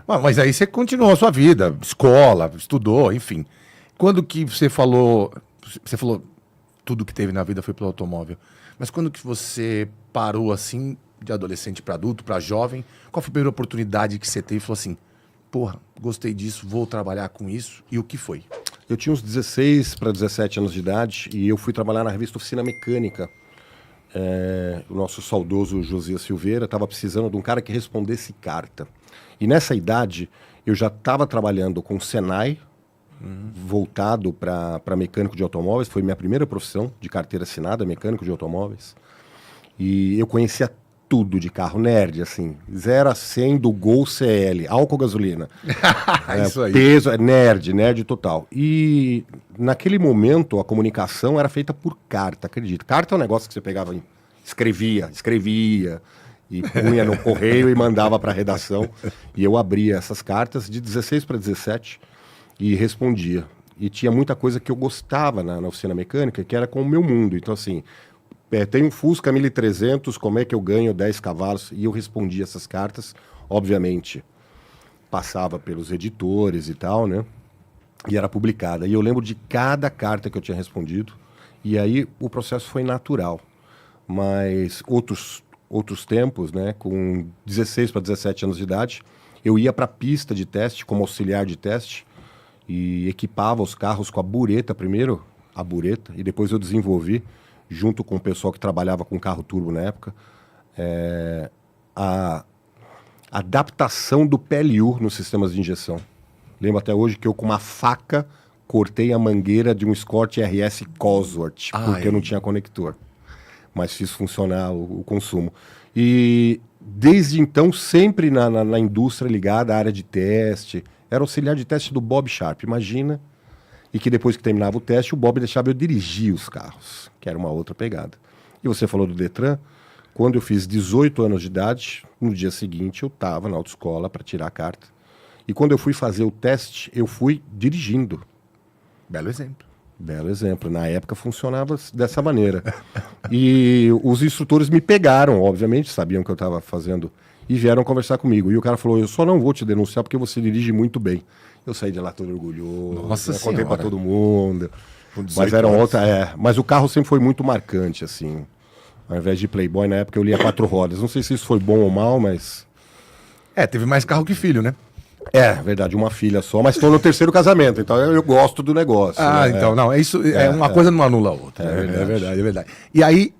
Mas aí você continuou a sua vida, escola, estudou, enfim. Quando que você falou tudo que teve na vida foi pelo automóvel, mas quando que você parou assim, de adolescente para adulto, para jovem, qual foi a primeira oportunidade que você teve e falou assim, porra, gostei disso, vou trabalhar com isso, e o que foi? Eu tinha uns 16 para 17 anos de idade e eu fui trabalhar na revista Oficina Mecânica. O nosso saudoso Josias Silveira estava precisando de um cara que respondesse carta. E nessa idade, eu já estava trabalhando com o Senai, voltado para mecânico de automóveis. Foi minha primeira profissão de carteira assinada, mecânico de automóveis. E eu conhecia tudo de carro, nerd, assim. 0 a 100 do Gol CL, álcool, gasolina. Isso aí. Peso, nerd total. E naquele momento a comunicação era feita por carta, acredito. Carta é um negócio que você pegava, escrevia, e punha no correio e mandava para a redação. E eu abria essas cartas de 16 para 17 e respondia. E tinha muita coisa que eu gostava na oficina mecânica, que era com o meu mundo. Então, assim, tem um Fusca 1300, como é que eu ganho 10 cavalos? E eu respondia essas cartas, obviamente. Passava pelos editores e tal, né? E era publicada. E eu lembro de cada carta que eu tinha respondido. E aí o processo foi natural. Mas outros tempos, né? Com 16 para 17 anos de idade, eu ia para a pista de teste como auxiliar de teste e equipava os carros com a bureta primeiro, a bureta, e depois eu desenvolvi, junto com o pessoal que trabalhava com carro turbo na época, a adaptação do PLU nos sistemas de injeção. Lembro até hoje que eu, com uma faca, cortei a mangueira de um Escort RS Cosworth, porque eu não tinha conector. Mas fiz funcionar o consumo. E desde então, sempre na indústria ligada à área de teste, era auxiliar de teste do Bob Sharp, imagina. E que depois que terminava o teste, o Bob deixava eu dirigir os carros, que era uma outra pegada. E você falou do Detran. Quando eu fiz 18 anos de idade, no dia seguinte eu estava na autoescola para tirar a carta. E quando eu fui fazer o teste, eu fui dirigindo. Belo exemplo. Belo exemplo. Na época funcionava dessa maneira. E os instrutores me pegaram, obviamente, sabiam que eu estava fazendo, e vieram conversar comigo. E o cara falou, eu só não vou te denunciar porque você dirige muito bem. Eu saí de lá todo orgulhoso. Nossa Senhora. Contei para todo mundo. Mas era mas o carro sempre foi muito marcante, assim. Ao invés de Playboy, na época eu lia 4 rodas. Não sei se isso foi bom ou mal, mas... Teve mais carro que filho, né? Verdade, uma filha só, mas estou no 3º casamento, então eu gosto do negócio. Né? Então, não, uma coisa não anula a outra. É verdade. E aí,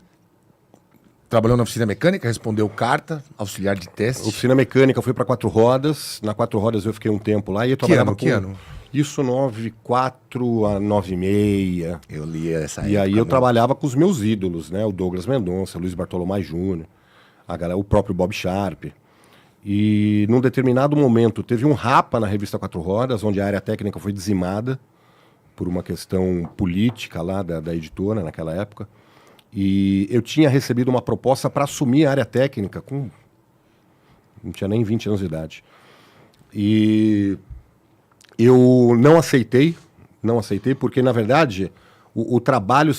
trabalhou na oficina mecânica, respondeu carta, auxiliar de teste. Oficina mecânica, fui para 4 rodas, na 4 rodas eu fiquei um tempo lá e eu trabalhava Que ano? Isso 94 a 96. Eu li essa época. E aí eu trabalhava com os meus ídolos, né? O Douglas Mendonça, Luiz Bartolomé Júnior, o próprio Bob Sharp. E num determinado momento teve um rapa na revista 4 Rodas, onde a área técnica foi dizimada por uma questão política lá da editora naquela época. E eu tinha recebido uma proposta para assumir a área técnica não tinha nem 20 anos de idade. E eu não aceitei porque, na verdade, o trabalho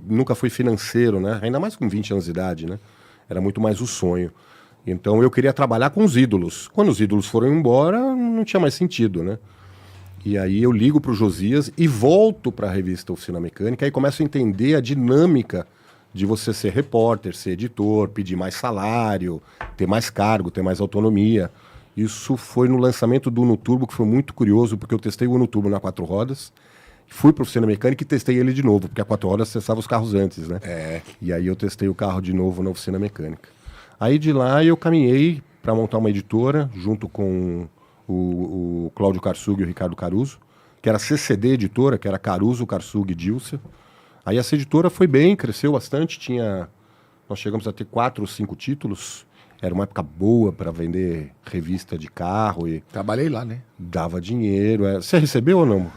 nunca foi financeiro, né? Ainda mais com 20 anos de idade, né? Era muito mais o sonho. Então eu queria trabalhar com os ídolos. Quando os ídolos foram embora, não tinha mais sentido, né? E aí eu ligo para o Josias e volto para a revista Oficina Mecânica e começo a entender a dinâmica de você ser repórter, ser editor, pedir mais salário, ter mais cargo, ter mais autonomia. Isso foi no lançamento do Uno Turbo, que foi muito curioso, porque eu testei o Uno Turbo na 4 rodas, fui para a Oficina Mecânica e testei ele de novo, porque a 4 rodas testava os carros antes, né? E aí eu testei o carro de novo na Oficina Mecânica. Aí de lá eu caminhei para montar uma editora, junto com o Cláudio Karsug e o Ricardo Caruso, que era CCD Editora, que era Caruso, Karsug e Dilcia. Aí essa editora foi bem, cresceu bastante, nós chegamos a ter 4 ou 5 títulos, era uma época boa para vender revista de carro e... Trabalhei lá, né? Dava dinheiro. Você recebeu ou não?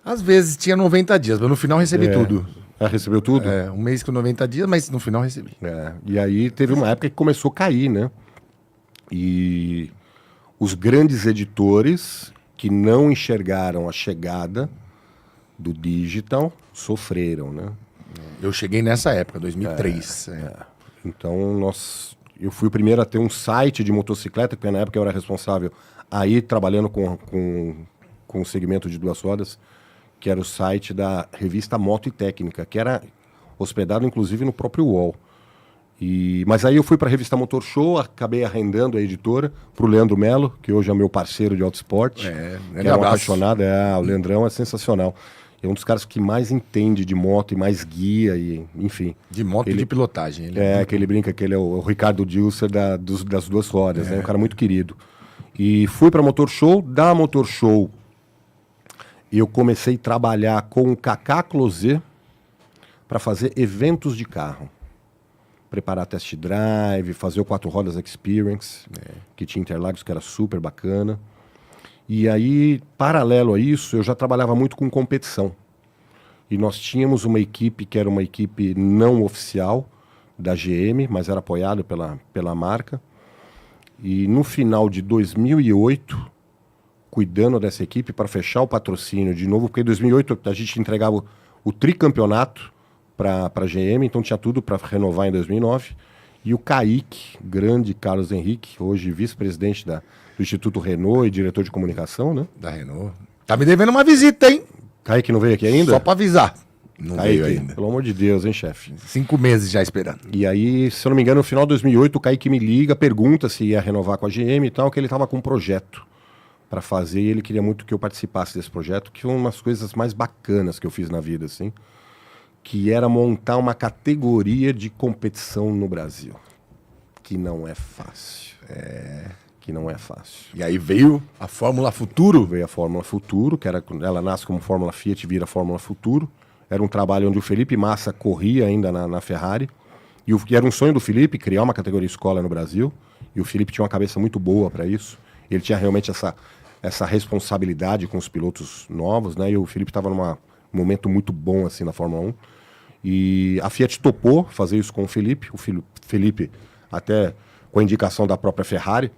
Às vezes tinha 90 dias, mas no final recebi tudo. Recebeu tudo? Um mês com 90 dias, mas no final recebi. E aí teve uma época que começou a cair, né? E os grandes editores que não enxergaram a chegada do digital sofreram, né? Eu cheguei nessa época, 2003. Então eu fui o primeiro a ter um site de motocicleta, porque na época eu era responsável aí trabalhando com o segmento de 2 rodas, que era o site da revista Moto e Técnica, que era hospedado inclusive no próprio UOL. Mas aí eu fui para a revista Motor Show, acabei arrendando a editora para o Leandro Melo, que hoje é meu parceiro de autosport, que é um apaixonado. O Leandrão é sensacional. É um dos caras que mais entende de moto e mais guia, e, enfim. De moto e de pilotagem. Que ele brinca que ele é o Ricardo Dilser das 2 rodas, né? Um cara muito querido. E fui para a Motor Show. Da Motor Show, eu comecei a trabalhar com o Kaká Closet para fazer eventos de carro. Preparar test drive, fazer o 4 rodas Experience, que tinha Interlagos, que era super bacana. E aí, paralelo a isso, eu já trabalhava muito com competição. E nós tínhamos uma equipe que era uma equipe não oficial da GM, mas era apoiada pela marca. E no final de 2008, cuidando dessa equipe para fechar o patrocínio de novo, porque em 2008 a gente entregava o tricampeonato para a GM, então tinha tudo para renovar em 2009. E o Kaique, grande Carlos Henrique, hoje vice-presidente do Instituto Renault e diretor de comunicação, né? Da Renault. Tá me devendo uma visita, hein? Kaique não veio aqui ainda? Só para avisar. Não Kaique, veio ainda. Pelo amor de Deus, hein, chefe? 5 meses já esperando. E aí, se eu não me engano, no final de 2008, o Kaique me liga, pergunta se ia renovar com a GM e tal, que ele estava com um projeto para fazer e ele queria muito que eu participasse desse projeto, que foi uma das coisas mais bacanas que eu fiz na vida, assim, que era montar uma categoria de competição no Brasil, que não é fácil. Que não é fácil. E aí veio a Fórmula Futuro. Veio a Fórmula Futuro, ela nasce como Fórmula Fiat, vira Fórmula Futuro. Era um trabalho onde o Felipe Massa corria ainda na Ferrari. E era um sonho do Felipe criar uma categoria escola no Brasil. E o Felipe tinha uma cabeça muito boa para isso. Ele tinha realmente essa responsabilidade com os pilotos novos, né? E o Felipe estava num momento muito bom assim na Fórmula 1. E a Fiat topou fazer isso com o Felipe. O Felipe, até com a indicação da própria Ferrari.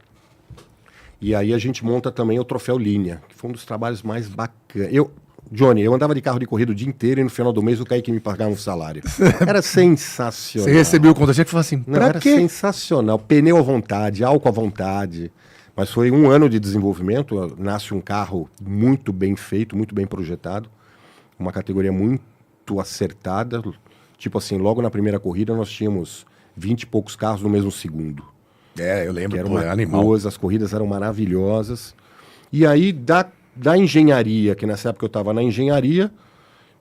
E aí a gente monta também o Troféu Linha, que foi um dos trabalhos mais bacanas. Johnny, eu andava de carro de corrida o dia inteiro e no final do mês o Kaique me pagava um salário. Era sensacional. Você recebeu o contra-cheque e falou assim, era quê? Sensacional. Pneu à vontade, álcool à vontade. Mas foi um ano de desenvolvimento, nasce um carro muito bem feito, muito bem projetado. Uma categoria muito acertada. Tipo assim, logo na primeira corrida nós tínhamos 20 e poucos carros no mesmo segundo. Eu lembro, era uma animal. As corridas eram maravilhosas. E aí, da engenharia, que nessa época eu estava na engenharia,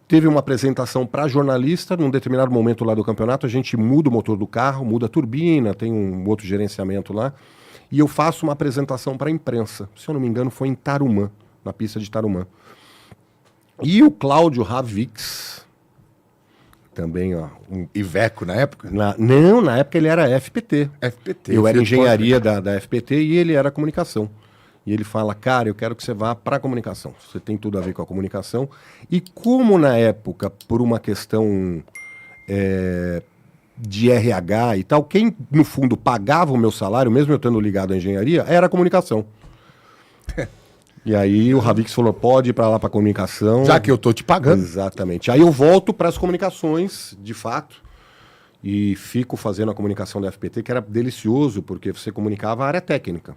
teve uma apresentação para jornalista. Num determinado momento lá do campeonato, a gente muda o motor do carro, muda a turbina, tem um outro gerenciamento lá. E eu faço uma apresentação para a imprensa. Se eu não me engano, foi em Tarumã, na pista de Tarumã. E o Cláudio Ravix, também, ó. Iveco na época? Não, na época ele era FPT. FPT. Eu era engenharia da FPT e ele era comunicação. E ele fala, cara, eu quero que você vá para a comunicação. Você tem tudo a ver com a comunicação. E como na época, por uma questão de RH e tal, quem no fundo pagava o meu salário, mesmo eu estando ligado à engenharia, era a comunicação. E aí o Ravix falou, pode ir para lá para comunicação. Já que eu tô te pagando. Exatamente. Aí eu volto para as comunicações, de fato, e fico fazendo a comunicação da FPT, que era delicioso, porque você comunicava a área técnica.